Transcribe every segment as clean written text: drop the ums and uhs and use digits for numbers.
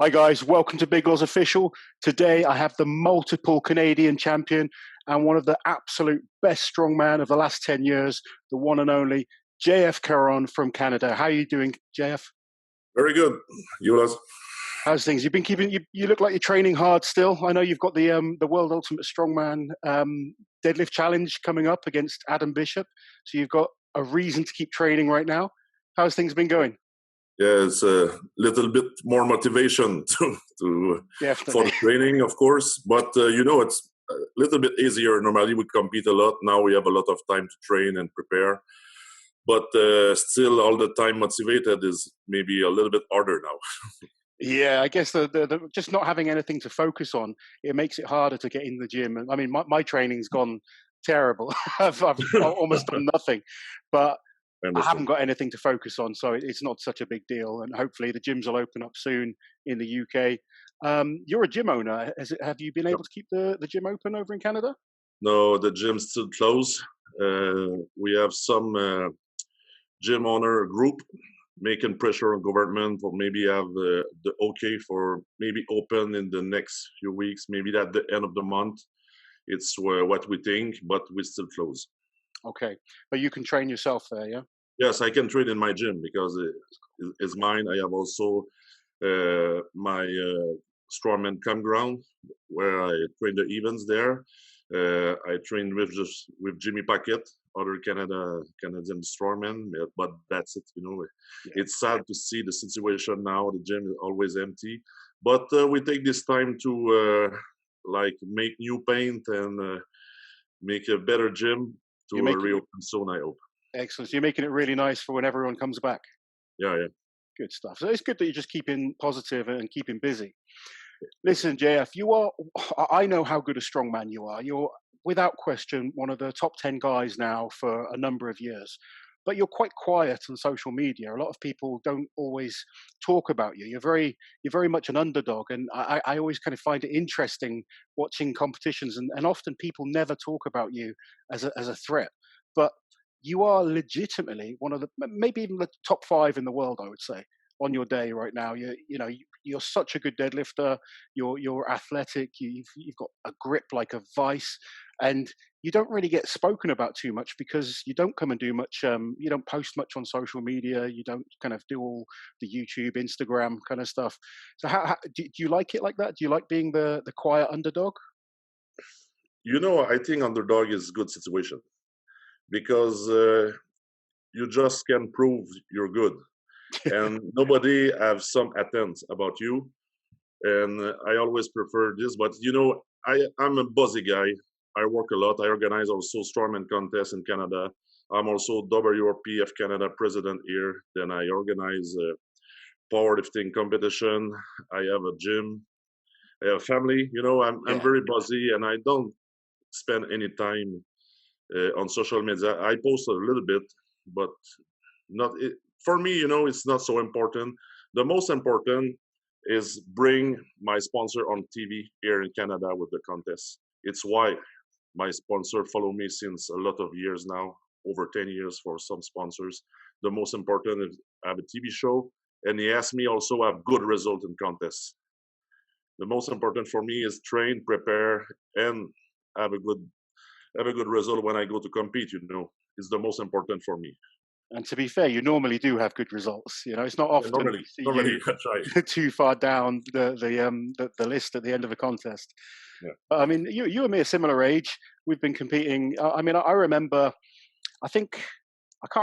Hi guys, welcome to Big Loz Official. Today I have the multiple Canadian champion and one of the absolute best strongman of the last 10 years, the one and only JF Caron from Canada. How are you doing, JF? Very good. You, Loz? How's things? You've been keeping, you look like you're training hard still. I know you've got the World Ultimate Strongman Deadlift Challenge coming up against Adam Bishop. So you've got a reason to keep training right now. How's things been going? Yeah, it's a little bit more motivation for the training, of course. But, it's a little bit easier. Normally we compete a lot. Now we have a lot of time to train and prepare. But still all the time motivated is maybe a little bit harder now. Yeah, I guess the just not having anything to focus on, it makes it harder to get in the gym. I mean, my training's gone terrible. I've almost done nothing. But I haven't got anything to focus on, so it's not such a big deal. And hopefully the gyms will open up soon in the UK. You're a gym owner. Have you been able to keep the gym open over in Canada? No, the gym's still closed. We have some gym owner group making pressure on government for maybe have the okay for maybe open in the next few weeks, maybe at the end of the month. It's what we think, but we still close. Okay, but you can train yourself there, yeah? Yes, I can train in my gym because it's mine. I have also my Strongman campground where I train the events there. I train with Jimmy Paquette, other Canadian strongman, but that's it. Yeah. It's sad to see the situation now. The gym is always empty, but we take this time to make new paint and make a better gym to reopen soon, I hope. Excellent. So you're making it really nice for when everyone comes back. Yeah. Good stuff. So it's good that you're just keeping positive and keeping busy. Listen, JF, I know how good a strongman you are. You're, without question, one of the top 10 guys now for a number of years. But you're quite quiet on social media. A lot of people don't always talk about you. You're very much an underdog. And I always kind of find it interesting watching competitions. And often people never talk about you as a threat. But you are legitimately one of the, maybe even the top 5 in the world, I would say, on your day right now. You're such a good deadlifter. You're athletic. You've got a grip like a vice, and you don't really get spoken about too much because you don't come and do much. You don't post much on social media. You don't kind of do all the YouTube, Instagram kind of stuff. So how do you like it like that? Do you like being the quiet underdog? I think underdog is a good situation because you just can prove you're good. And nobody have some attempts about you. And I always prefer this, but I'm a busy guy. I work a lot. I organize also Strongman contests in Canada. I'm also WRPF Canada president here. Then I organize powerlifting competition. I have a gym. I have a family. I'm very busy and I don't spend any time on social media. I post a little bit, but not it. For me, it's not so important. The most important is bring my sponsor on TV here in Canada with the contest. It's why my sponsor follow me since a lot of years now, over 10 years for some sponsors. The most important is have a TV show, and he asked me also have good result in contests. The most important for me is train, prepare, and have a good result when I go to compete. It's the most important for me. And to be fair, you normally do have good results. It's not often normally you that's right. too far down the list at the end of a contest. Yeah. But I mean, you and me are similar age. We've been competing. I mean, I remember. I can't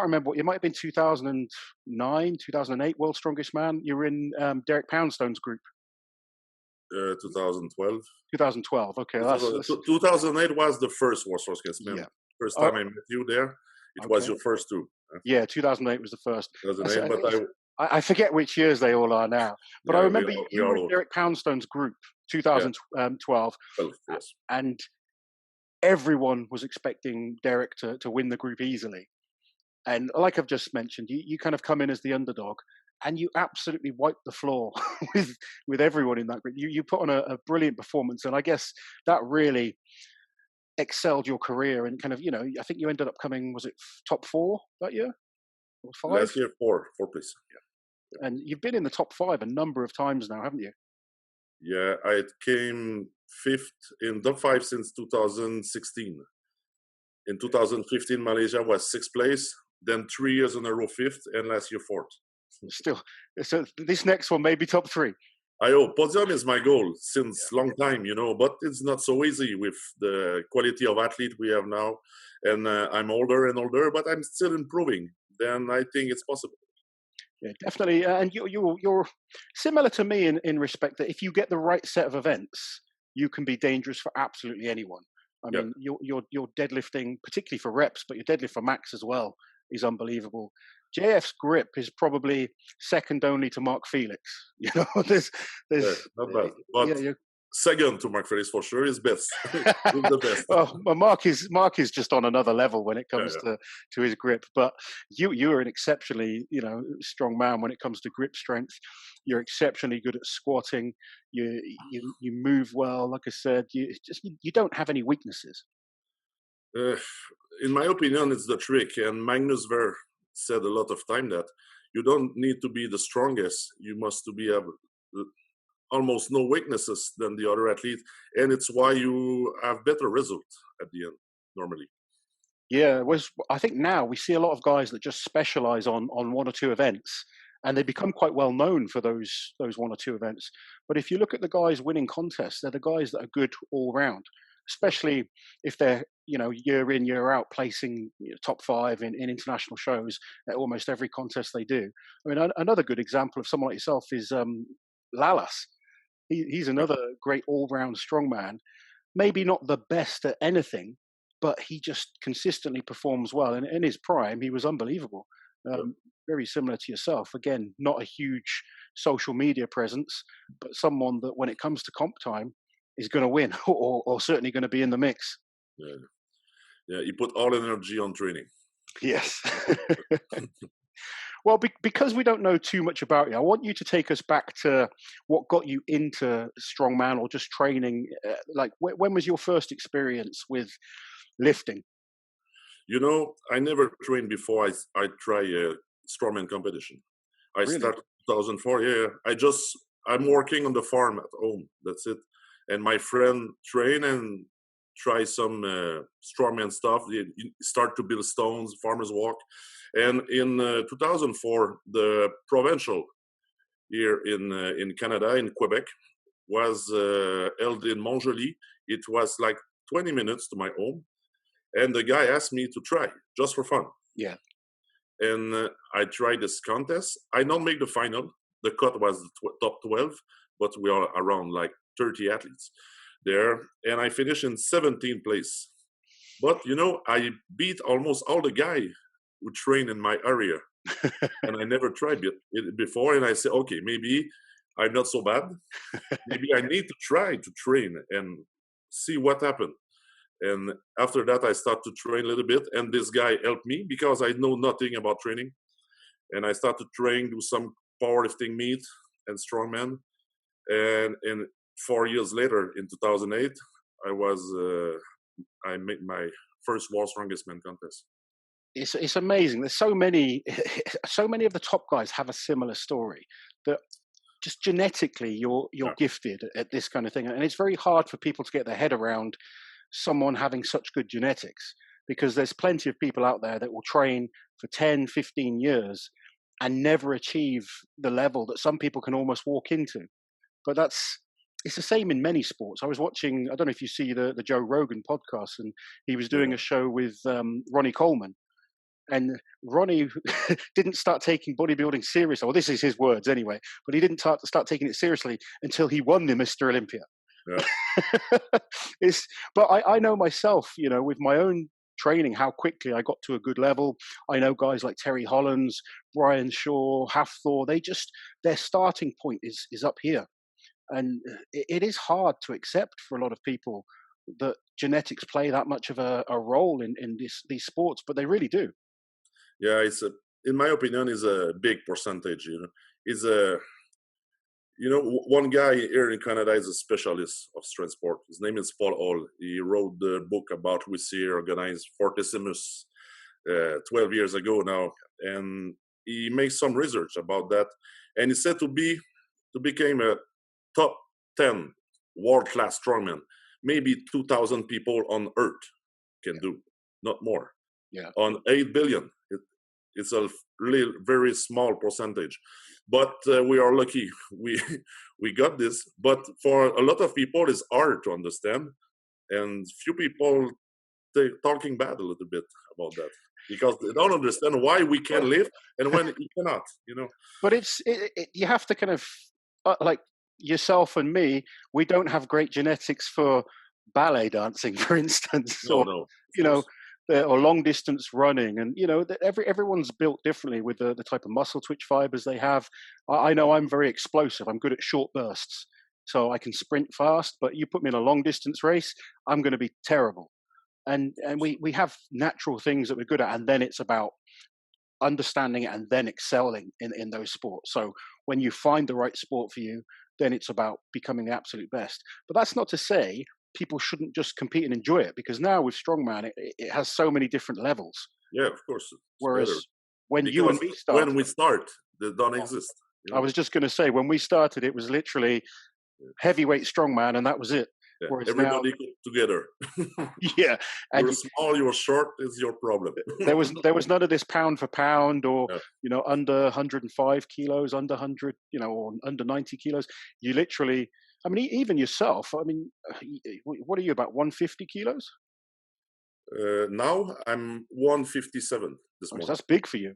remember. It might have been 2009, 2008. World's Strongest Man. You were in Derek Poundstone's group. 2012. 2012. Okay, 2008 was the first World's Strongest Man. Yeah. First time I met you there. It was your first two. Yeah, 2008 was the first. 2008, but I forget which years they all are now. But I remember you were in Derek Poundstone's group, 2012, yes. And everyone was expecting Derek to win the group easily. And like I've just mentioned, you kind of come in as the underdog, and you absolutely wiped the floor with everyone in that group. You put on a brilliant performance, and I guess that really excelled your career and kind of, I think you ended up coming, was it top 4 that year? Or 5? Last year, four place. Yeah. And you've been in the top 5 a number of times now, haven't you? Yeah, I came fifth in top five since 2016. In 2015, Malaysia was sixth place, then 3 years in a row fifth, and last year fourth. Still, so this next one may be top three. I hope podium is my goal since Yeah. long time, but it's not so easy with the quality of athlete we have now. And I'm older and older, but I'm still improving. Then I think it's possible. Yeah, definitely. And you're similar to me in respect that if you get the right set of events, you can be dangerous for absolutely anyone. I Yeah. mean, your deadlifting, particularly for reps, but your deadlift for max as well is unbelievable. JF's grip is probably second only to Mark Felix. There's, Yeah, not bad. But yeah, second to Mark Felix for sure is best. He's the best. well, Mark is just on another level when it comes Yeah. to his grip. But you are an exceptionally strong man when it comes to grip strength. You're exceptionally good at squatting. You move well. Like I said, you don't have any weaknesses. Uh, in my opinion, it's the trick. And Magnus Ver said a lot of time that you don't need to be the strongest. You must to be able almost no weaknesses than the other athlete, and it's why you have better results at the end normally. Yeah, I think now we see a lot of guys that just specialize on one or two events, and they become quite well known for those one or two events. But if you look at the guys winning contests, they're the guys that are good all round, especially if they're year in year out placing top five in international shows at almost every contest they do. I mean, another good example of someone like yourself is Lalas. He's another great all round strongman. Maybe not the best at anything, but he just consistently performs well. And in his prime, he was unbelievable. Um, Very similar to yourself. Again, not a huge social media presence, but someone that when it comes to comp time is going to win or certainly going to be in the mix. Yeah, yeah. He put all energy on training. Yes. Well, because we don't know too much about you, I want you to take us back to what got you into strongman or just training. Like, when was your first experience with lifting? I never trained before I try a strongman competition. I Really? started 2004. Yeah, I'm working on the farm at home. That's it. And my friend train and try some strongman stuff. They start to build stones, farmers walk. And in 2004, the provincial here in Canada, in Quebec, was held in Montjoly. It was like 20 minutes to my home. And the guy asked me to try just for fun. Yeah. And I tried this contest. I don't make the final. The cut was the top 12, but we are around like 30 athletes there. And I finished in 17th place. But, I beat almost all the guy who train in my area. And I never tried it before. And I said, okay, maybe I'm not so bad. Maybe I need to try to train and see what happened. And after that, I started to train a little bit. And this guy helped me because I know nothing about training. And I started to train, do some powerlifting meet and strongman. And 4 years later, in 2008, I made my first World Strongest Man contest. It's amazing. There's so many of the top guys have a similar story that just genetically you're gifted at this kind of thing, and it's very hard for people to get their head around someone having such good genetics, because there's plenty of people out there that will train for 10, 15 years and never achieve the level that some people can almost walk into. But it's the same in many sports. I was watching, I don't know if you see the Joe Rogan podcast, and he was doing a show with Ronnie Coleman. And Ronnie didn't start taking bodybuilding seriously. Well, this is his words anyway, but he didn't start taking it seriously until he won the Mr. Olympia. Yeah. But I know myself, with my own training, how quickly I got to a good level. I know guys like Terry Hollins, Brian Shaw, Hafthor, their starting point is up here. And it is hard to accept for a lot of people that genetics play that much of a role in these sports, but they really do. Yeah, in my opinion, is a big percentage. Is one guy here in Canada is a specialist of strength sport. His name is Paul Hall. He wrote the book about we organized Fortissimus 12 years ago now, and he makes some research about that. And he said to become a top 10 world-class strongmen, maybe 2,000 people on Earth can do, not more. Yeah. On 8 billion, it's a really very small percentage. But we are lucky we got this. But for a lot of people, it's hard to understand, and few people talking bad a little bit about that because they don't understand why we can live and when you cannot. But you have to kind of like yourself and me. We don't have great genetics for ballet dancing, for instance, No, you know, or long distance running, and everyone's built differently with the type of muscle twitch fibers they have. I know I'm very explosive. I'm good at short bursts, so I can sprint fast. But you put me in a long distance race, I'm going to be terrible. And we have natural things that we're good at, and then it's about understanding it and then excelling in those sports. So when you find the right sport for you, then it's about becoming the absolute best. But that's not to say people shouldn't just compete and enjoy it, because now with strongman, it has so many different levels. Yeah, of course. Whereas better. when Because you and me started, when we start, they don't exist. I was just going to say, when we started, it was literally heavyweight strongman, and that was it. Yeah. Whereas Everybody together. Yeah, and you're small, you're short is your problem. there was none of this pound for pound, or Yeah. under 105 kilos, under 100, or under 90 kilos. You literally, I mean, even yourself. I mean, what are you, about 150 kilos? Now I'm 157 this month. That's big for you,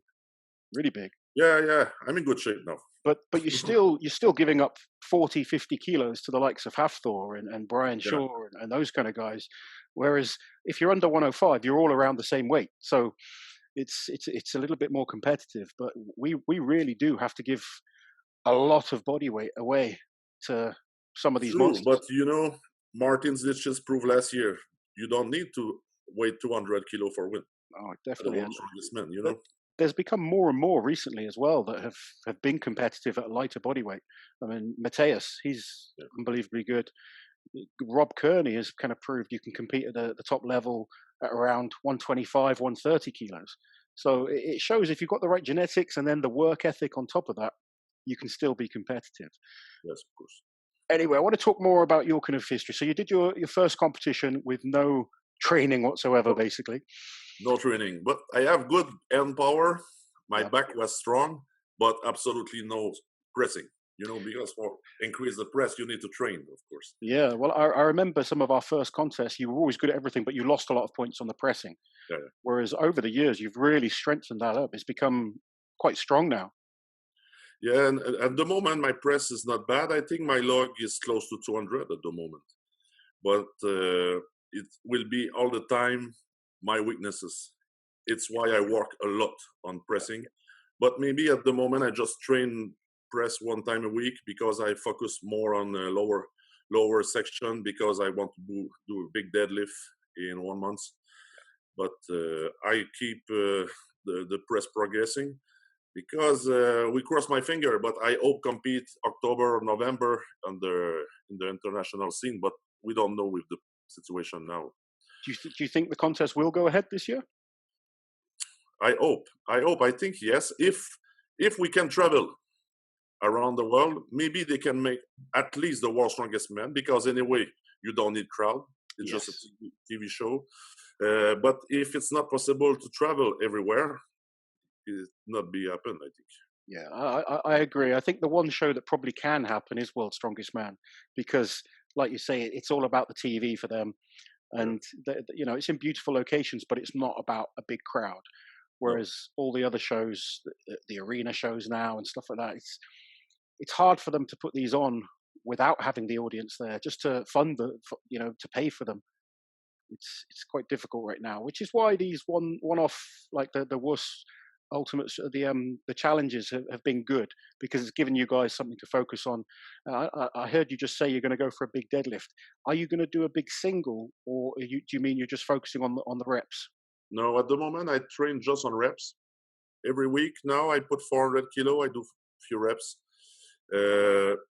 really big. Yeah, I'm in good shape now. But you're still giving up 40, 50 kilos to the likes of Hafthor and Brian Shaw and those kind of guys. Whereas if you're under 105, you're all around the same weight. So it's a little bit more competitive. But we really do have to give a lot of body weight away to some of these monsters. But Martin's ditches proved last year you don't need to weigh 200 kilo for win. Oh, definitely. The strongest men, There's become more and more recently as well that have been competitive at a lighter body weight. I mean, Mateus, he's unbelievably good. Rob Kearney has kind of proved you can compete at the top level at around 125, 130 kilos. So it shows if you've got the right genetics and then the work ethic on top of that, you can still be competitive. Yes, of course. Anyway, I want to talk more about your kind of history. So you did your first competition with no training whatsoever, basically. No training, but I have good hand power. My back was strong, but absolutely no pressing. Because for increase the press, you need to train, of course. Yeah, well, I remember some of our first contests. You were always good at everything, but you lost a lot of points on the pressing. Yeah. Whereas over the years, you've really strengthened that up. It's become quite strong now. Yeah, and at the moment, my press is not bad. I think my log is close to 200 at the moment. But it will be all the time my weaknesses. It's why I work a lot on pressing. But maybe at the moment, I just train press one time a week because I focus more on the lower section because I want to do a big deadlift in 1 month. But I keep the press progressing because we cross my finger. But I hope compete October or November in the international scene. But we don't know with the situation now. Do you think the contest will go ahead this year? I hope. I think yes. If we can travel around the world, maybe they can make at least the world's strongest man, because anyway, you don't need crowd. It's just a TV show. But if it's not possible to travel everywhere, it not be happen, I think. Yeah, I agree. I think the one show that probably can happen is World's Strongest Man, because, like you say, it's all about the TV for them, and it's in beautiful locations, but it's not about a big crowd. Whereas all the other shows, the arena shows now and stuff like that, it's hard for them to put these on without having the audience there, just to fund to pay for them. It's quite difficult right now, which is why these one-off, like the WUS Ultimates, the challenges have been good, because it's given you guys something to focus on. I heard you just say you're going to go for a big deadlift. Are you going to do a big single, or do you mean you're just focusing on the reps? No, at the moment I train just on reps. Every week now I put 400 kilo. I do few reps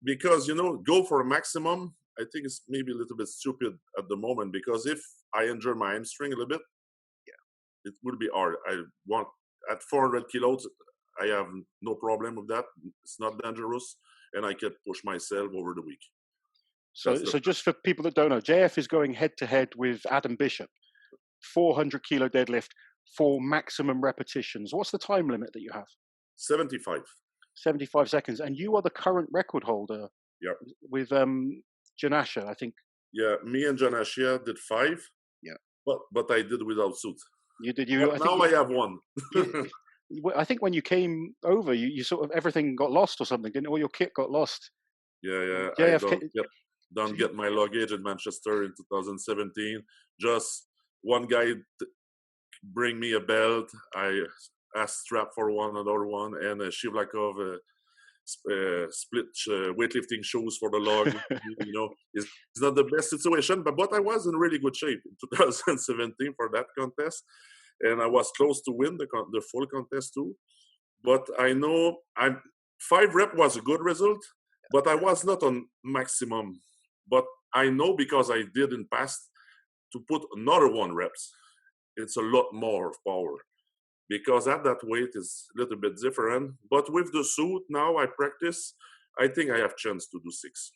because go for a maximum. I think it's maybe a little bit stupid at the moment, because if I injure my hamstring a little bit, it will be hard. I want at 400 kilos, I have no problem with that. It's not dangerous, and I can push myself over the week. So, so just for people that don't know, JF is going head to head with Adam Bishop, 400 kilo deadlift for maximum repetitions. What's the time limit that you have? 75. 75 seconds. And you are the current record holder. Yeah. With Janasha, I think. Yeah, me and Janasha did 5. Yeah. But I did without suit. You did. You. But I have one. I think when you came over, you sort of everything got lost or something, didn't it? All your kit got lost. Yeah. JF don't get my luggage in Manchester in 2017. Just one guy bring me a belt. I asked strap for one, another one, and a Shivlakov split weightlifting shoes for the log. You know, it's not the best situation, but I was in really good shape in 2017 for that contest, and I was close to win the full contest too. But I know 5 rep was a good result, but I was not on maximum. But I know because I did in past to put another 1 reps, it's a lot more of power. Because at that weight is a little bit different. But with the suit now I practice, I think I have chance to do 6.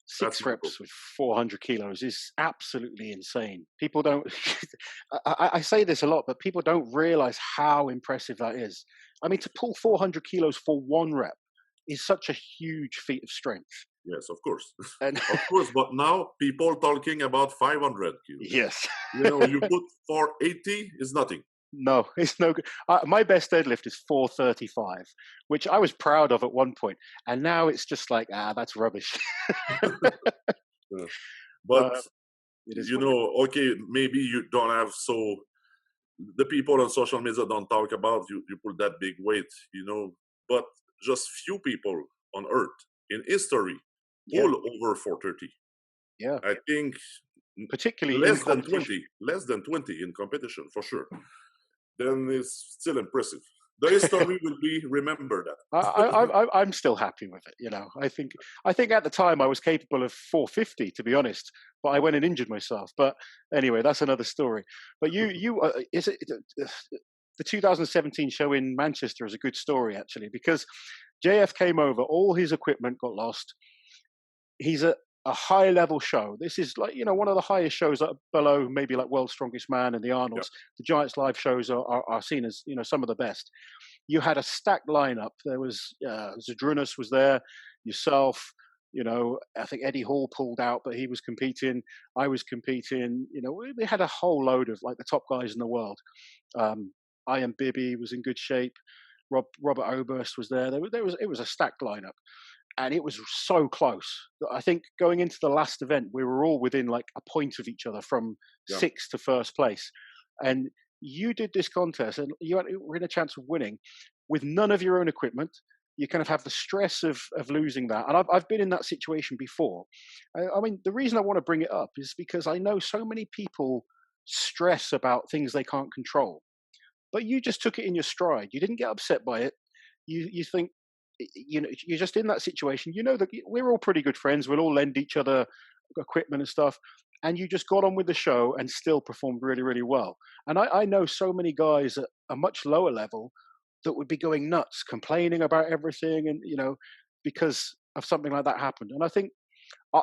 6 reps with 400 kilos is absolutely insane. People don't, I say this a lot, but people don't realize how impressive that is. I mean, to pull 400 kilos for 1 rep is such a huge feat of strength. Yes, of course. And of course, but now people talking about 500 kilos. Yes. You know, you put 480 is nothing. No, it's no good. My best deadlift is 435, which I was proud of at one point, and now it's just like, that's rubbish. But you know, okay, maybe you don't have the people on social media don't talk about you pull that big weight, you know, but just few people on earth in history pull over 430. Yeah, I think particularly less than 20 in competition for sure. Then it's still impressive. The history will be remembered. I'm still happy with it. You know, I think at the time I was capable of 450, to be honest, but I went and injured myself. But anyway, that's another story. But is it the 2017 show in Manchester is a good story actually, because JF came over, all his equipment got lost. He's a high level show. This is like, you know, one of the highest shows below maybe like World's Strongest Man and the Arnolds. Yep. The Giants live shows are seen as, you know, some of the best. You had a stacked lineup. There was Zadrunas was there, yourself, you know, I think Eddie Hall pulled out, but he was competing. I was competing. You know, we had a whole load of like the top guys in the world. Ian Bibby was in good shape. Robert Oberst was there. It was a stacked lineup. And it was so close. I think going into the last event, we were all within like a point of each other from 6th to 1st place. And you did this contest and you were in a chance of winning with none of your own equipment. You kind of have the stress of losing that. And I've been in that situation before. I mean, the reason I want to bring it up is because I know so many people stress about things they can't control. But you just took it in your stride. You didn't get upset by it. You think, you know, you're just in that situation. You know that we're all pretty good friends. We'll all lend each other equipment and stuff. And you just got on with the show and still performed really, really well. And I know so many guys at a much lower level that would be going nuts, complaining about everything, and you know, because of something like that happened. And I think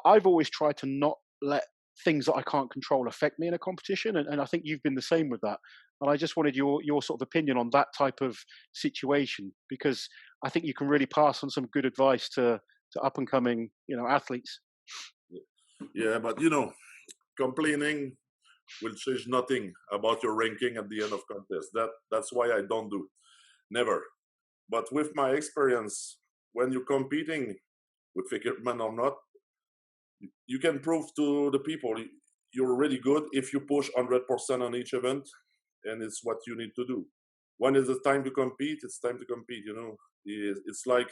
I've always tried to not let things that I can't control affect me in a competition. And I think you've been the same with that. And I just wanted your sort of opinion on that type of situation, because I think you can really pass on some good advice to up and coming, you know, athletes. Yeah, but you know, complaining will change nothing about your ranking at the end of contest. That's why I don't do it. Never. But with my experience, when you're competing with equipment or not, you can prove to the people you're really good if you push 100% on each event, and it's what you need to do. When is the time to compete? It's time to compete. You know, it's like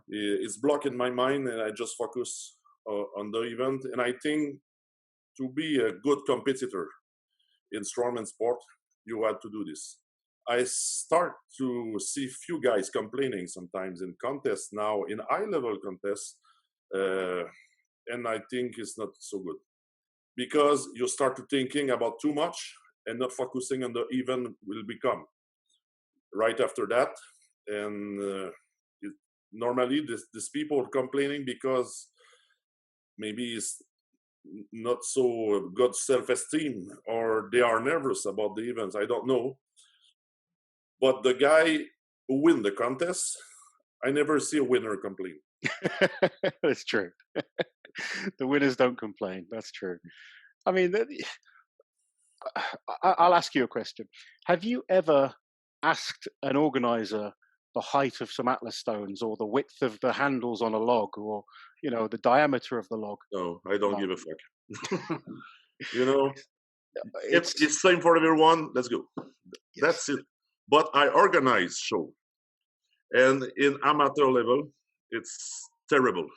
it's blocked in my mind, and I just focus on the event. And I think to be a good competitor in strongman sport, you have to do this. I start to see few guys complaining sometimes in contests now, in high-level contests, and I think it's not so good, because you start to thinking about too much and not focusing on the event will become right after that. And normally these people complaining because maybe is not so good self-esteem, or they are nervous about the events. I don't know. But the guy who win the contest, I never see a winner complain. That's true. The winners don't complain. That's true. I mean, I'll ask you a question. Have you ever asked an organizer the height of some atlas stones, or the width of the handles on a log, or the diameter of the log? No, I don't No. give a fuck. You know, if It's it's same for everyone, let's go. yes. That's it. But I organize show, and in amateur level, it's terrible.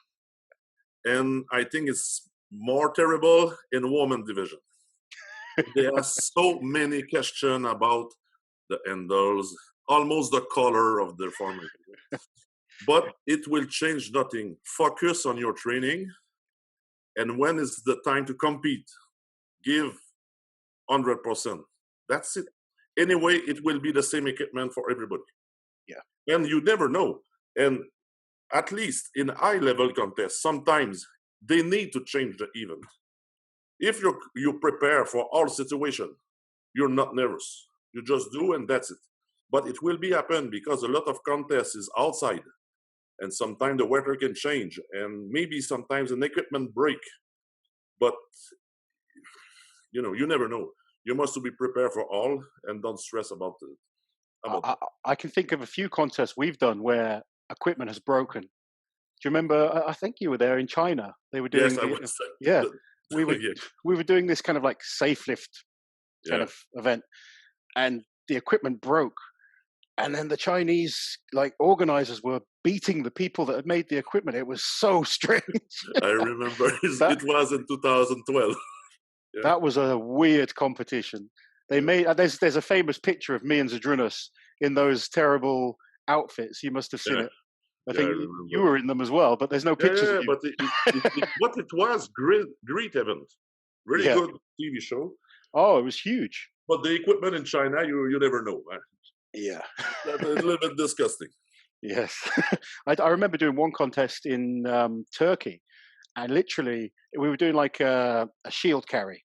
And I think it's more terrible in women division. There are so many questions about the handles, almost the color of the format. But it will change nothing. Focus on your training, and when is the time to compete, give 100%. That's it. Anyway, it will be the same equipment for everybody. Yeah. And you never know. And at least in high-level contests, sometimes they need to change the event. If you prepare for all situation, you're not nervous. You just do, and that's it. But it will be happen because a lot of contests is outside, and sometimes the weather can change, and maybe sometimes an equipment break. But you never know. You must be prepared for all, and don't stress about it. I can think of a few contests we've done where equipment has broken. Do you remember? I think you were there in China. They were doing Yes, I was. yeah. We were Yeah. we were doing this kind of like safe lift kind Yeah. of event, and the equipment broke. And then the Chinese organizers were beating the people that had made the equipment. It was so strange. I remember That- it was in 2012. Yeah. That was a weird competition. They made there's a famous picture of me and Zadrunas in those terrible outfits. You must have seen it. I think you were in them as well, but there's no pictures of you. But it was great event, really good TV show. Oh, it was huge. But the equipment in China, you never know, man. Yeah, That's a little bit disgusting. yes. I remember doing one contest in Turkey, and literally we were doing like a shield carry.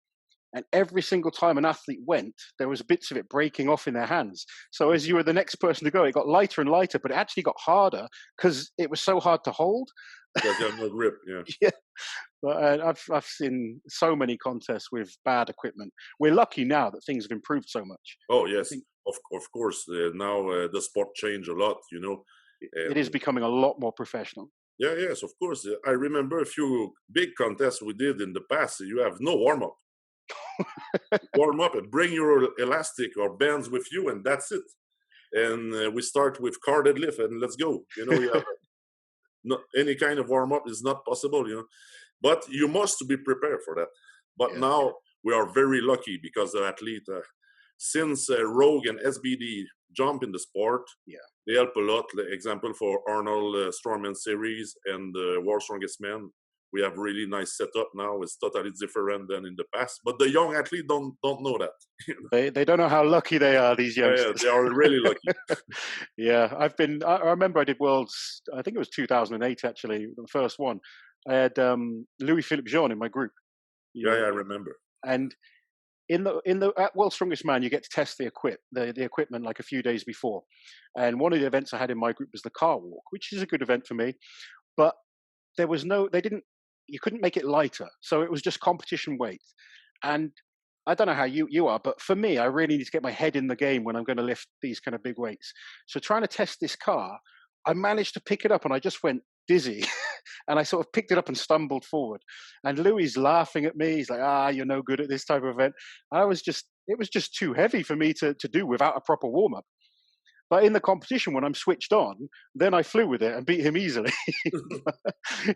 And every single time an athlete went, there was bits of it breaking off in their hands. So as you were the next person to go, it got lighter and lighter, but it actually got harder because it was so hard to hold. Because you have no grip, yeah. Yeah. But I've seen so many contests with bad equipment. We're lucky now that things have improved so much. Oh yes, of course. Now the sport changed a lot, It is becoming a lot more professional. Yeah, yes, of course. I remember a few big contests we did in the past. You have no warm up. Warm up and bring your elastic or bands with you, and that's it. And we start with car deadlift, and let's go. You have any kind of warm up is not possible. But you must be prepared for that. But now we are very lucky because the athlete, since Rogue and SBD jump in the sport, they help a lot. The example for Arnold Strongman series and World Strongest Man. We have really nice setup now. It's totally different than in the past. But the young athlete don't know that. They don't know how lucky they are, these youngsters. Yeah, they are really lucky. Yeah, I remember I did Worlds, I think it was 2008 actually, the first one. I had Louis-Philippe Jean in my group. Yeah, I remember. And at World's Strongest Man, you get to test the equipment like a few days before. And one of the events I had in my group was the car walk, which is a good event for me. But you couldn't make it lighter. So it was just competition weight. And I don't know how you are, but for me, I really need to get my head in the game when I'm going to lift these kind of big weights. So trying to test this car, I managed to pick it up and I just went dizzy. And I sort of picked it up and stumbled forward. And Louis laughing at me. He's like, you're no good at this type of event. It was just too heavy for me to do without a proper warm-up. But in the competition, when I'm switched on, then I flew with it and beat him easily.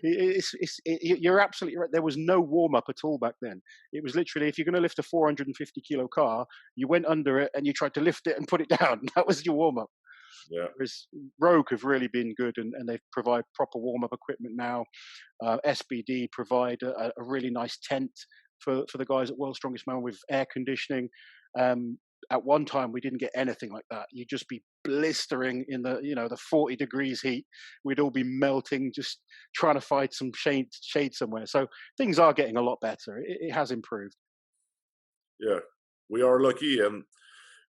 You're absolutely right. There was no warm-up at all back then. It was literally, if you're going to lift a 450-kilo car, you went under it and you tried to lift it and put it down. That was your warm-up. Yeah. Whereas Rogue have really been good, and they provide proper warm-up equipment now. SBD provide a really nice tent for the guys at World's Strongest Man with air conditioning. at one time we didn't get anything like that. You'd just be blistering in the, the 40 degrees heat. We'd all be melting, just trying to find some shade somewhere. So things are getting a lot better. It has improved. Yeah, we are lucky, and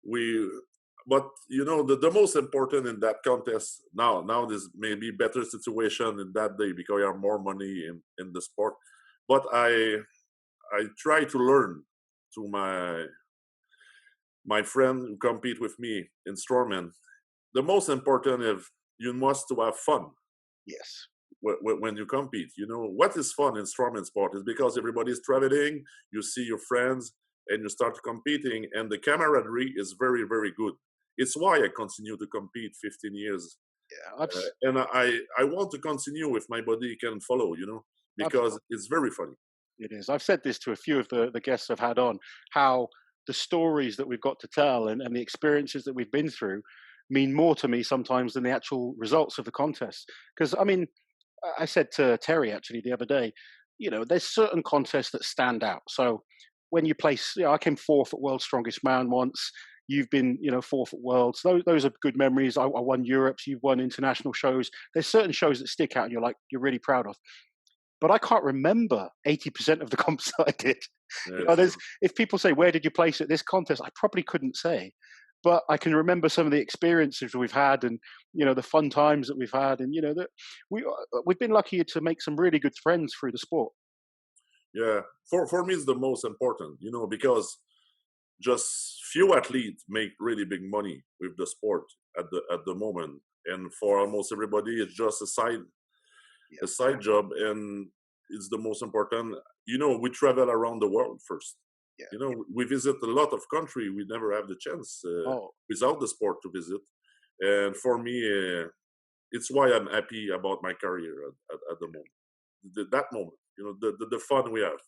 we. But the most important in that contest now there's maybe better situation in that day because you have more money in the sport. But I try to learn to my friend who compete with me in Strongman. The most important is you must to have fun. Yes. When you compete, what is fun in Strongman sport is because everybody's traveling, you see your friends, and you start competing, and the camaraderie is very, very good. It's why I continue to compete 15 years. Yeah, And I want to continue if my body can follow, because it's very funny. It is. I've said this to a few of the guests I've had on, how the stories that we've got to tell and the experiences that we've been through mean more to me sometimes than the actual results of the contest. Because, I mean, I said to Terry actually the other day, there's certain contests that stand out. So when you place, I came fourth at World's Strongest Man once. You've been, fourth at Worlds. Those are good memories. I won Europe's. You've won international shows. There's certain shows that stick out, and you're really proud of. But I can't remember 80% of the comps that I did. Yeah, if people say, where did you place at this contest? I probably couldn't say. But I can remember some of the experiences we've had and, the fun times that we've had. And, that we've been lucky to make some really good friends through the sport. Yeah. For me, it's the most important, because just few athletes make really big money with the sport at the moment. And for almost everybody, it's just a side job, and it's the most important. We travel around the world first. Yeah. We visit a lot of country. We never have the chance without the sport to visit. And for me, it's why I'm happy about my career at the moment. That moment, the fun we have.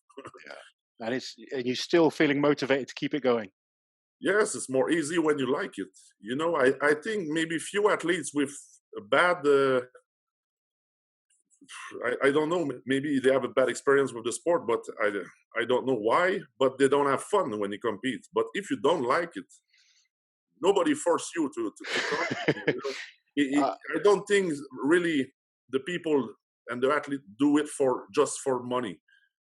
Yeah. And you're still feeling motivated to keep it going. Yes, it's more easy when you like it. I think maybe few athletes with a bad I don't know. Maybe they have a bad experience with the sport, but I don't know why. But they don't have fun when you compete. But if you don't like it, nobody force you to compete. I don't think really the people and the athlete do it just for money.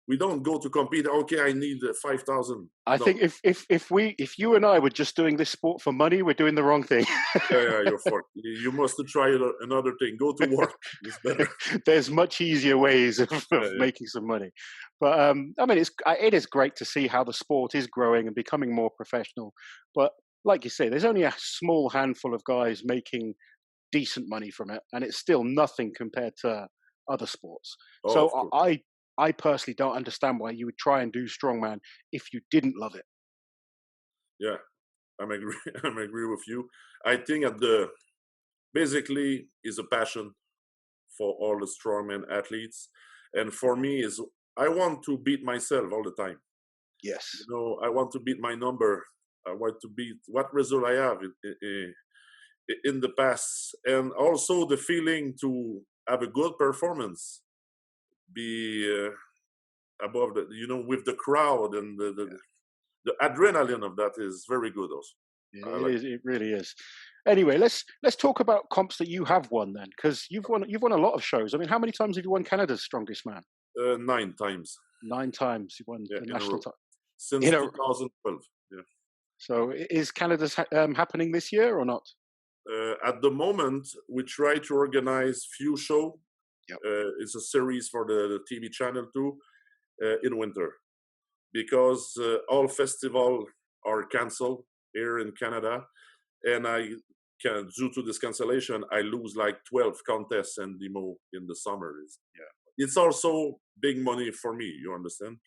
We don't go to compete. Okay, I need 5,000. I think if you and I were just doing this sport for money, we're doing the wrong thing. Yeah, you're for. You must try another thing. Go to work. It's better. There's much easier ways of making some money. But I mean, it is great to see how the sport is growing and becoming more professional. But like you say, there's only a small handful of guys making decent money from it, and it's still nothing compared to other sports. Oh, So I personally don't understand why you would try and do strongman if you didn't love it. Yeah, I'm agree. I'm agree with you. I think basically is a passion for all the strongman athletes, and for me is I want to beat myself all the time. Yes. I want to beat my number. I want to beat what result I have in the past, and also the feeling to have a good performance, be above with the crowd and the adrenaline of that is very good also. It really is. Anyway, let's talk about comps that you have won then, because you've won a lot of shows. I mean, how many times have you won Canada's Strongest Man? 9 times. 9 times you won the national title since 2012. Yeah. So is Canada's happening this year or not? At the moment, we try to organize few show. Yep. It's a series for the TV channel too in winter, because all festivals are cancelled here in Canada, and due to this cancellation, I lose like 12 contests and demo in the summer. It's also big money for me, you understand?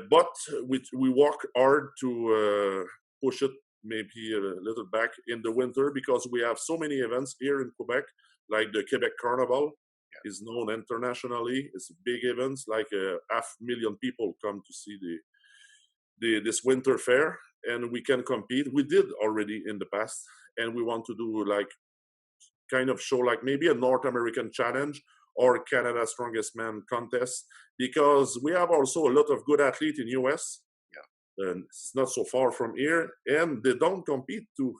But we work hard to push it maybe a little back in the winter, because we have so many events here in Quebec, like the Quebec Carnival is known internationally. It's big events, like 500,000 people come to see this winter fair, and we can compete. We did already in the past, and we want to do like kind of show like maybe a North American challenge or Canada Strongest Man contest, because we have also a lot of good athletes in US. and it's not so far from here, and they don't compete to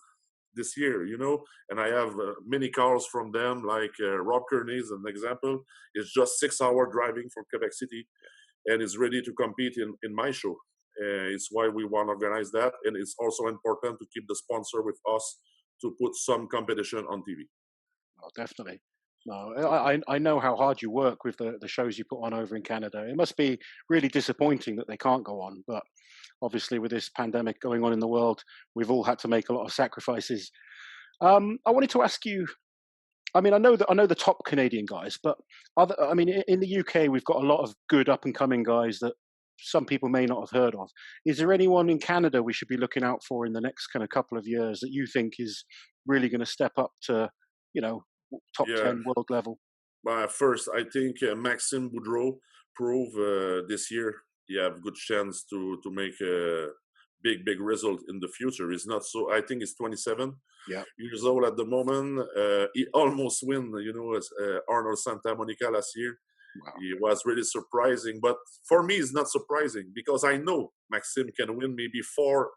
this year, you know. And I have many calls from them, like Rob Kearney is an example. It's just 6 hour driving from Quebec City, and is ready to compete in my show. It's why we want to organize that, and it's also important to keep the sponsor with us to put some competition on TV. Oh, definitely. No, I know how hard you work with the shows you put on over in Canada. It must be really disappointing that they can't go on, but obviously with this pandemic going on in the world, we've all had to make a lot of sacrifices. I wanted to ask you. I mean, I know the top Canadian guys, but I mean, in the UK, we've got a lot of good up and coming guys that some people may not have heard of. Is there anyone in Canada we should be looking out for in the next kind of couple of years that you think is really going to step up to, you know, top Yeah. 10 world level? First, I think Maxime Boudreau prove this year he have good chance to make a big result in the future. He's not so. I think he's 27 years old at the moment. He almost win, you know, as Arnold Santa Monica last year. Wow. He was really surprising, but for me, it's not surprising because I know Maxime can win maybe 4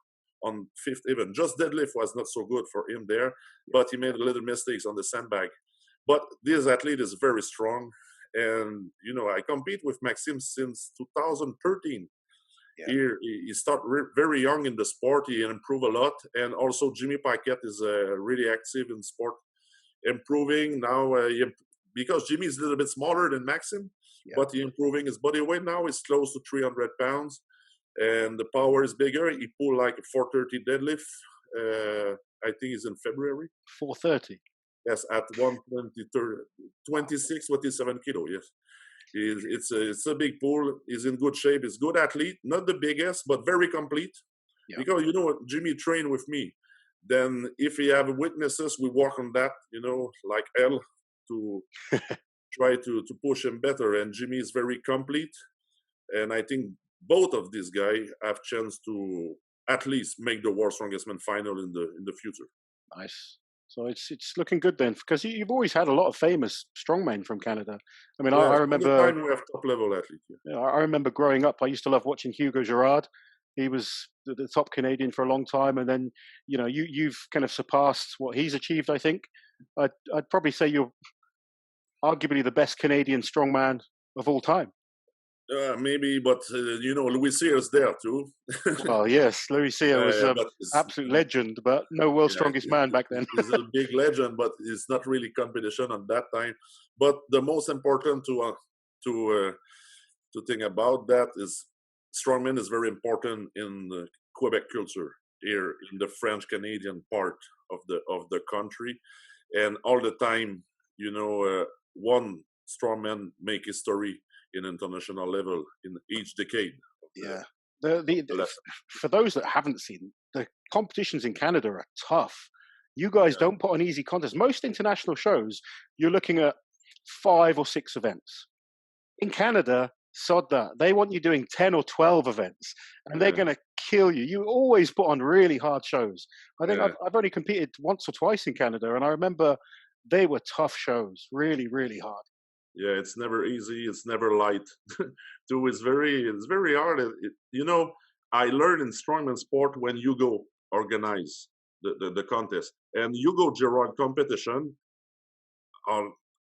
on 5th even. Just deadlift was not so good for him there, but he made a little mistakes on the sandbag. But this athlete is very strong, and you know I compete with Maxime since 2013. Here he started very young in the sport. He improved a lot, and also Jimmy Paquette is really active in sport, improving now. Because Jimmy is a little bit smaller than Maxime, but he improving his body weight now is close to 300 pounds, and the power is bigger. He pulled like a 430 deadlift. I think it's in February. 430. Yes, at 26, 27 kilo. Yes, it's a big pool. He's in good shape. He's a good athlete, not the biggest, but very complete. Because you know what, Jimmy trained with me. Then if he have weaknesses, we work on that. You know, like L to try to push him better. And Jimmy is very complete, and I think both of these guys have chance to at least make the World Strongest Man final in the future. Nice. So it's looking good then, because you've always had a lot of famous strongmen from Canada. I mean, I remember. All the time we have top level athletes. I remember growing up, I used to love watching Hugo Girard. He was the top Canadian for a long time, and then you know you've kind of surpassed what he's achieved. I think I'd probably say you're arguably the best Canadian strongman of all time. Maybe, but you know, Louis Cyr is there too. Oh yes, Louis Cyr was an absolute legend, but no world's strongest man back then. He's a big legend, but it's not really competition at that time. But the most important to think about that is strongman is very important in the Quebec culture here in the French Canadian part of the country, and all the time, you know, one strongman make history in international level in each decade. For those that haven't seen, the competitions in Canada are tough. You guys don't put on easy contests. Most international shows, you're looking at 5 or 6 events. In Canada, sod that. They want you doing 10 or 12 events, and they're going to kill you. You always put on really hard shows. I think I've only competed once or twice in Canada, and I remember they were tough shows, really, really hard. Yeah, it's never easy. It's never light. It's very hard. You know, I learned in strongman sport when you go organize the contest, and Hugo Girard competition are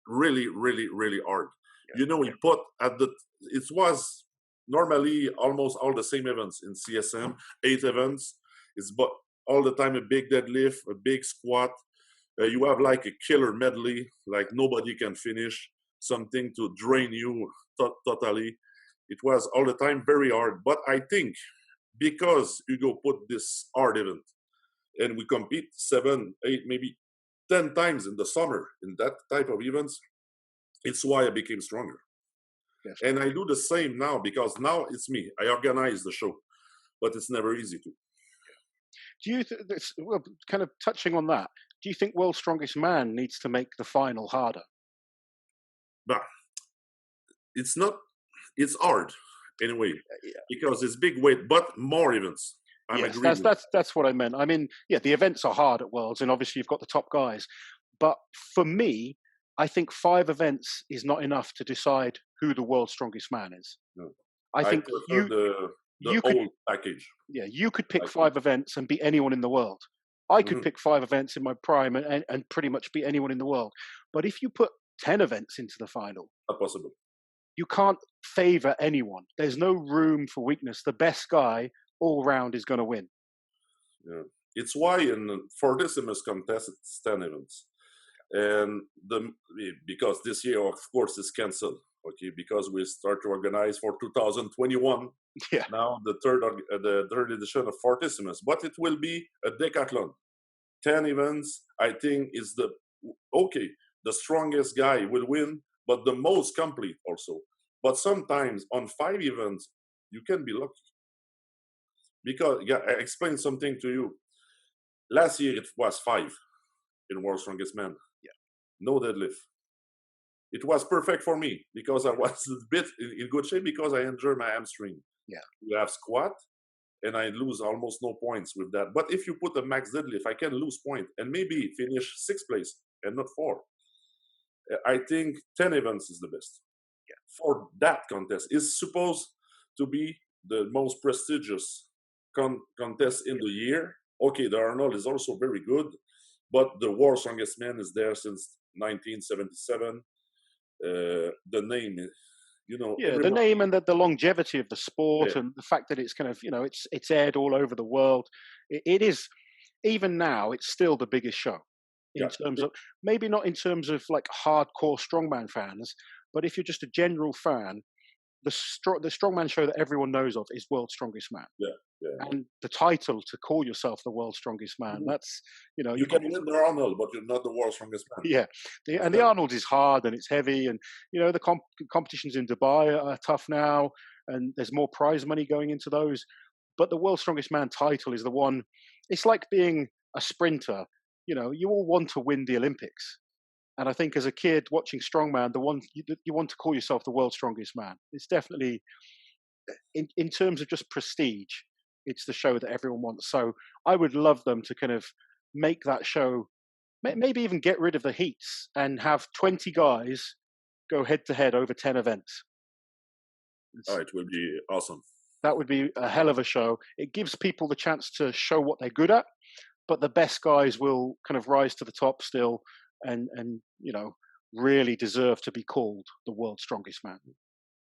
really, really, really hard. You know, he put it was normally almost all the same events in CSM, 8 events. It's but all the time a big deadlift, a big squat. You have like a killer medley, like nobody can finish, something to drain you totally. It was all the time very hard. But I think because Hugo put this hard event and we compete 7, 8, maybe 10 times in the summer in that type of events, it's why I became stronger. Yes. And I do the same now because now it's me. I organize the show, but it's never easy to. Do you well, kind of touching on that, do you think World's Strongest Man needs to make the final harder? But it's not. It's hard anyway because it's big weight, but more events. Yes, that's what I meant. I mean, the events are hard at Worlds, and obviously you've got the top guys. But for me, I think 5 events is not enough to decide who the World's Strongest Man is. No. I think the whole package. Yeah, you could pick 5 events and beat anyone in the world. I could pick 5 events in my prime and pretty much beat anyone in the world. But if you put 10 events into the final, Not possible. you can't favor anyone. There's no room for weakness. The best guy all round is going to win. Yeah. It's why in fortissimus contest it's 10 events. And because this year, of course, is cancelled. Okay, because we start to organize for 2021. Yeah. Now the third edition of Fortissimus, but it will be a decathlon. 10 events, I think, is the strongest guy will win, but the most complete also. But sometimes on 5 events, you can be lucky. Because I explained something to you. Last year it was 5 in World's Strongest Man. Yeah. No deadlift. It was perfect for me because I was a bit in good shape because I injured my hamstring. Yeah. You have squat, and I lose almost no points with that. But if you put a max deadlift, I can lose point and maybe finish 6th place and not 4. I think 10 events is the best. Yeah. For that contest. It's supposed to be the most prestigious contest in the year. Okay, the Arnold is also very good, but the World's Strongest Man is there since 1977. The name, the name and the longevity of the sport, and the fact that it's kind of, it's aired all over the world. It is, even now, it's still the biggest show in terms of, maybe not in terms of like hardcore strongman fans, but if you're just a general fan, the strongman show that everyone knows of is World's Strongest Man. And the title to call yourself the World's Strongest Man, that's, you can win the Arnold, but you're not the World's Strongest Man. Yeah. And the Arnold is hard and it's heavy, and, the competitions in Dubai are tough now, and there's more prize money going into those. But the World's Strongest Man title is the one, it's like being a sprinter. You all want to win the Olympics. And I think as a kid watching Strongman, the one you want to call yourself the World's Strongest Man. It's definitely, in terms of just prestige, it's the show that everyone wants. So I would love them to kind of make that show, maybe even get rid of the heats and have 20 guys go head to head over 10 events. It would be awesome. That would be a hell of a show. It gives people the chance to show what they're good at, but the best guys will kind of rise to the top still and really deserve to be called the World's Strongest Man.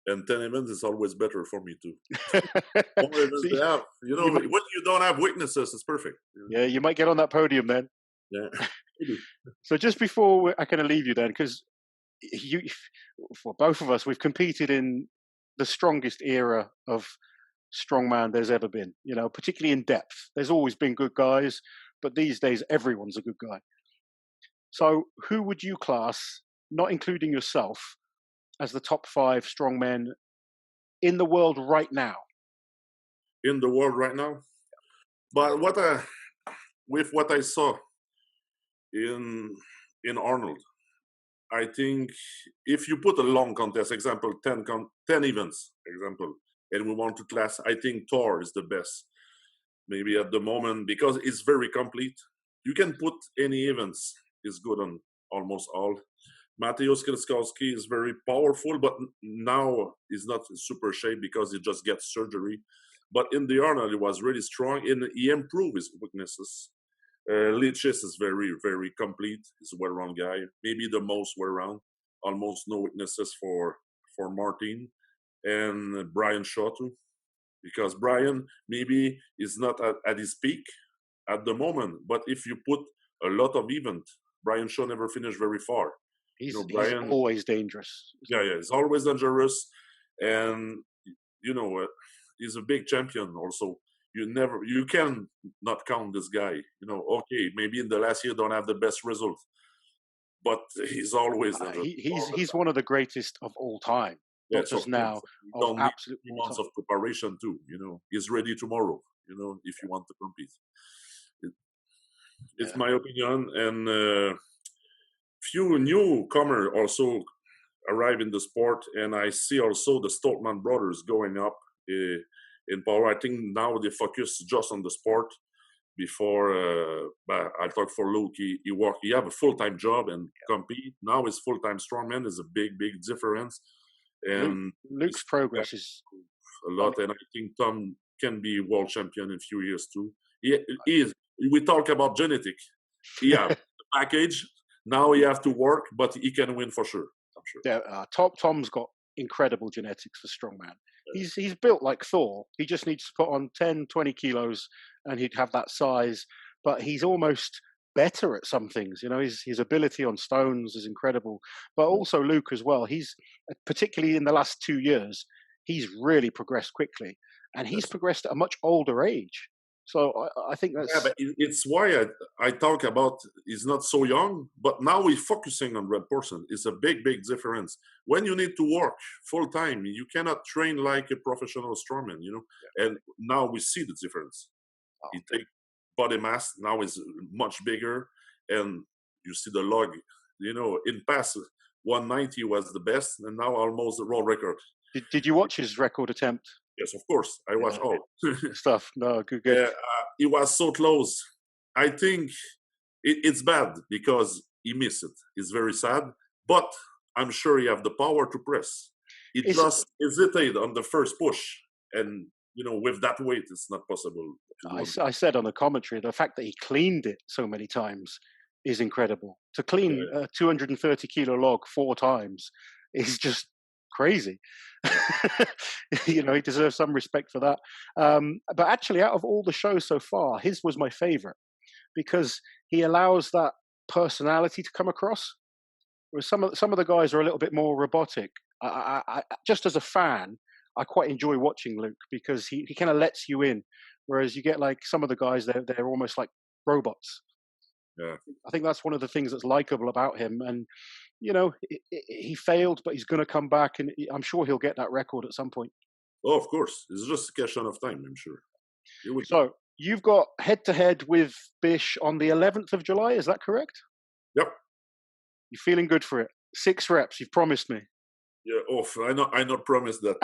And 10 events is always better for me too. More events they have. When you don't have weaknesses, it's perfect. Yeah, you might get on that podium then. Yeah. So just before I kind of leave you then, because for both of us, we've competed in the strongest era of strongman there's ever been, particularly in depth. There's always been good guys, but these days everyone's a good guy. So who would you class, not including yourself, as the top 5 strongmen in the world right now? In the world right now? But with what I saw in Arnold, I think if you put a long contest, example, 10 events, example, and we want to class, I think Thor is the best. Maybe at the moment, because it's very complete. You can put any events, is good on almost all. Mateusz Kwiatkowski is very powerful, but now he's not in super shape because he just gets surgery. But in the Arnold, he was really strong, and he improved his weaknesses. Lichis is very, very complete. He's a well-round guy, maybe the most well-round. Almost no weaknesses for Martin. And Brian Shaw too, because Brian maybe is not at his peak at the moment, but if you put a lot of event, Brian Shaw never finished very far. He's always dangerous. Yeah, he's always dangerous, and he's a big champion also. You can not count this guy. Okay, maybe in the last year don't have the best result, but he's always he's one of the greatest of all time. Not just now. Don't need 3 months of preparation too. He's ready tomorrow. If you want to compete. It's my opinion, and few newcomers also arrive in the sport, and I see also the Stoltman brothers going up in power. I think now they focus just on the sport. Before, I'll talk for Luke. He have a full-time job and compete. Now his full-time strongman is a big, big difference. And Luke's progress is a lot, and I think Tom can be world champion in a few years too. He is. We talk about genetic. Yeah, the package. Now he have to work, but he can win for sure. I'm sure. Yeah, Tom's got incredible genetics for strongman. Yeah. He's built like Thor. He just needs to put on 10, 20 kilos and he'd have that size. But he's almost better at some things. You know, his ability on stones is incredible. But also Luke as well. He's particularly in the last 2 years, he's really progressed quickly, and he's progressed at a much older age. So I think that's but it's why I talk about he's not so young, but now we're focusing on 100%. It's a big difference. When you need to work full time, you cannot train like a professional strongman, you know. Yeah. And now we see the difference. Oh. He take body mass now is much bigger, and you see the log. You know, in past 190 was the best, and now almost the world record. Did you watch his record attempt? Yes, of course. I watched all stuff. No, good. It was so close. I think it's bad because he missed it. It's very sad, but I'm sure he have the power to press. He just hesitated on the first push, and you know, with that weight, it's not possible. I said on the commentary, the fact that he cleaned it so many times is incredible. To clean a 230 kilo log 4 times is just crazy. You know, he deserves some respect for that. But actually, out of all the shows so far, his was my favorite because he allows that personality to come across. Whereas some of the guys are a little bit more robotic. I just as a fan, I quite enjoy watching Luke because he kind of lets you in. Whereas you get like some of the guys, they're almost like robots. Yeah, I think that's one of the things that's likable about him. And you know, he failed, but he's going to come back, and I'm sure he'll get that record at some point. Oh, of course, it's just a question of time. I'm sure. So you've got head-to-head with Bish on the 11th of July. Is that correct? Yep. You're feeling good for it. 6 reps. You've promised me. Yeah. I not promised that.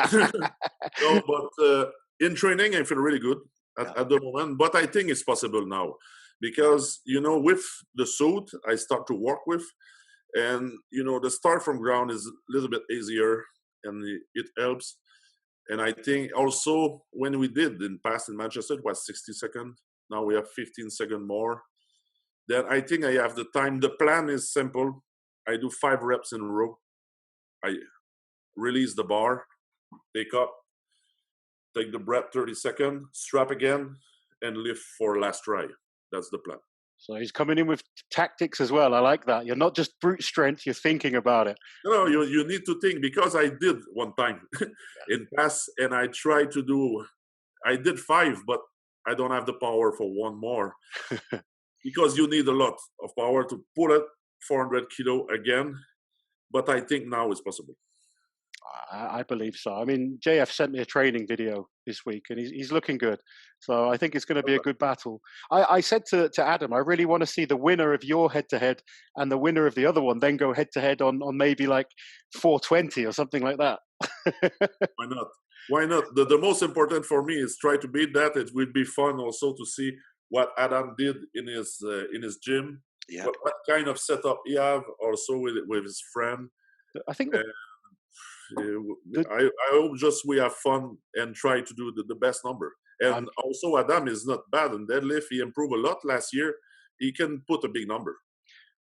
No, but in training, I feel really good at the moment. But I think it's possible now because you know, with the suit, I start to work with. And, you know, the start from ground is a little bit easier and it helps. And I think also when we did in past in Manchester, it was 60 seconds. Now we have 15 seconds more. Then I think I have the time. The plan is simple. I do 5 reps in a row. I release the bar, take up, take the breath 30 seconds, strap again, and lift for last try. That's the plan. So he's coming in with tactics as well. I like that. You're not just brute strength, you're thinking about it. No, you need to think, because I did one time in past, and I tried to do, I did 5, but I don't have the power for 1 more. Because you need a lot of power to pull it 400 kilo again. But I think now it's possible. I believe so. I mean, JF sent me a training video this week, and he's looking good. So I think it's going to be a good battle. I said to Adam, I really want to see the winner of your head-to-head and the winner of the other one then go head-to-head on maybe like 420 or something like that. Why not? Why not? The most important for me is try to beat that. It will be fun also to see what Adam did in his gym. Yeah. What kind of setup he have also with his friend. I think I hope just we have fun and try to do the best number. And also Adam is not bad in deadlift. He improved a lot last year. He can put a big number.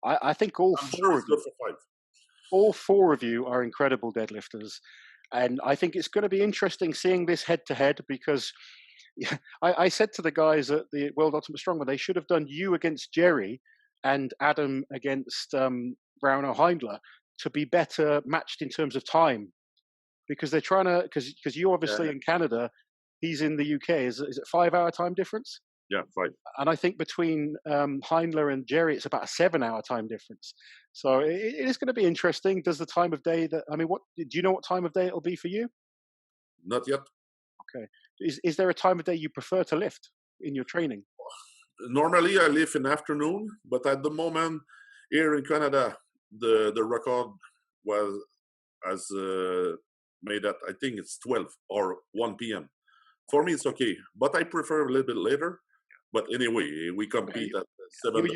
I think all four of you are incredible deadlifters. And I think it's going to be interesting seeing this head-to-head, because I said to the guys at the World Ultimate Strongman, they should have done you against Jerry and Adam against Brown or Heindler to be better matched in terms of time, because they're trying to, because you're obviously in Canada, he's in the UK. Is it 5-hour time difference? Yeah, 5. And I think between Heindler and Jerry, it's about a 7-hour time difference. So it is going to be interesting. Does the time of day what do you know what time of day it'll be for you? Not yet. Okay. Is there a time of day you prefer to lift in your training? Normally I lift in afternoon, but at the moment here in Canada, the record has made at, I think it's 12 or 1 p.m. For me, it's okay, but I prefer a little bit later. But anyway, we compete at 7.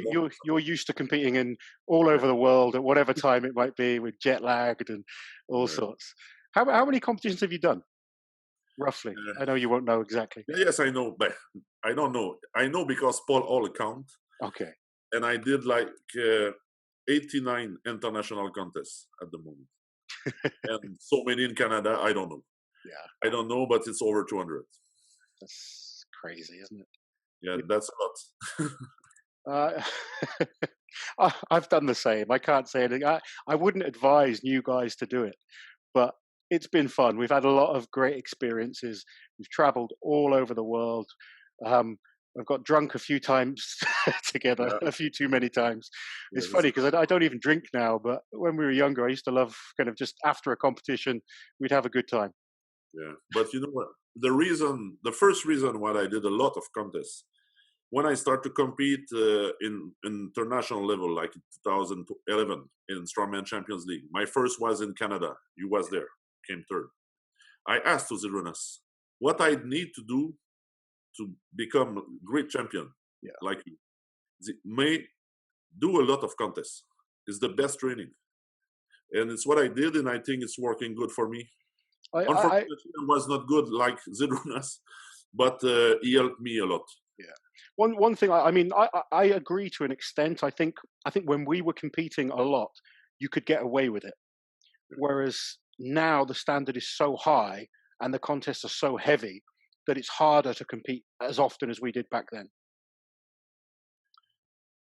You're used to competing in all over the world at whatever time it might be, with jet lagged and all sorts. How many competitions have you done? Roughly. I know you won't know exactly. Yes, I know, but I don't know. I know because Paul all account, Okay. and I did like 89 international contests at the moment, and so many in Canada. I don't know. Yeah. I don't know, but it's over 200. That's crazy, isn't it? Yeah, that's a lot. I've done the same. I can't say anything. I wouldn't advise new guys to do it, but it's been fun. We've had a lot of great experiences. We've traveled all over the world. I've got drunk a few times together, Yeah, a few too many times. yeah, It's funny because I don't even drink now, but when we were younger, I used to love kind of just after a competition, we'd have a good time. yeah. But you know what? The first reason why I did a lot of contests, when I started to compete in international level, like in 2011 in Strongman Champions League, my first was in Canada. You was there, came third. I asked to Zironas what I need to do to become a great champion, like you. May do a lot of contests. It's the best training, and it's what I did, and I think it's working good for me. Unfortunately, I was not good like Zironas, but he helped me a lot. Yeah. One thing. I mean, I agree to an extent. I think when we were competing a lot, you could get away with it, whereas now the standard is so high and the contests are so heavy that it's harder to compete as often as we did back then.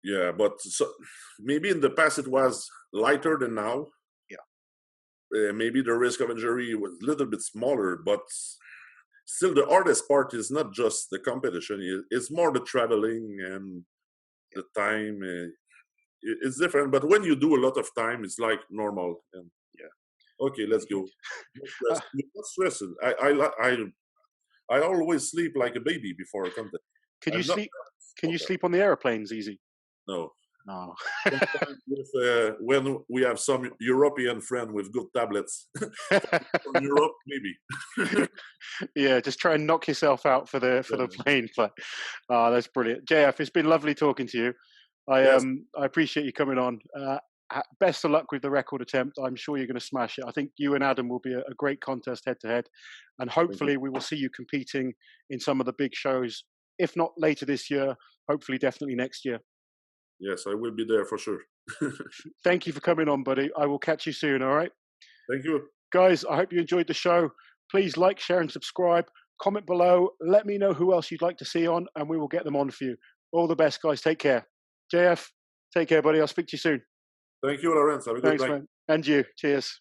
Yeah, but maybe in the past it was lighter than now. Yeah. Maybe the risk of injury was a little bit smaller, but still the hardest part is not just the competition. It's more the traveling and the time. It's different, but when you do a lot of time, it's like normal. And okay, let's go. Not stressed. I always sleep like a baby before a contest. Can you I'm not. sleep? Can you sleep on the aeroplanes easy? No. No. When we have some European friend with good tablets from Europe, maybe. Yeah, just try and knock yourself out for the plane flight. That's brilliant, JF. It's been lovely talking to you. Yes. I appreciate you coming on. Best of luck with the record attempt. I'm sure you're going to smash it. I think you and Adam will be a great contest head to head, and hopefully we will see you competing in some of the big shows. If not later this year, hopefully definitely next year. Yes, I will be there for sure. Thank you for coming on, buddy. I will catch you soon. All right. Thank you. Guys, I hope you enjoyed the show. Please like, share, and subscribe. Comment below. Let me know who else you'd like to see on, and we will get them on for you. All the best, guys. Take care. JF, take care, buddy. I'll speak to you soon. Thank you, Laurence. Have a good night. Thanks, man. And you. Cheers.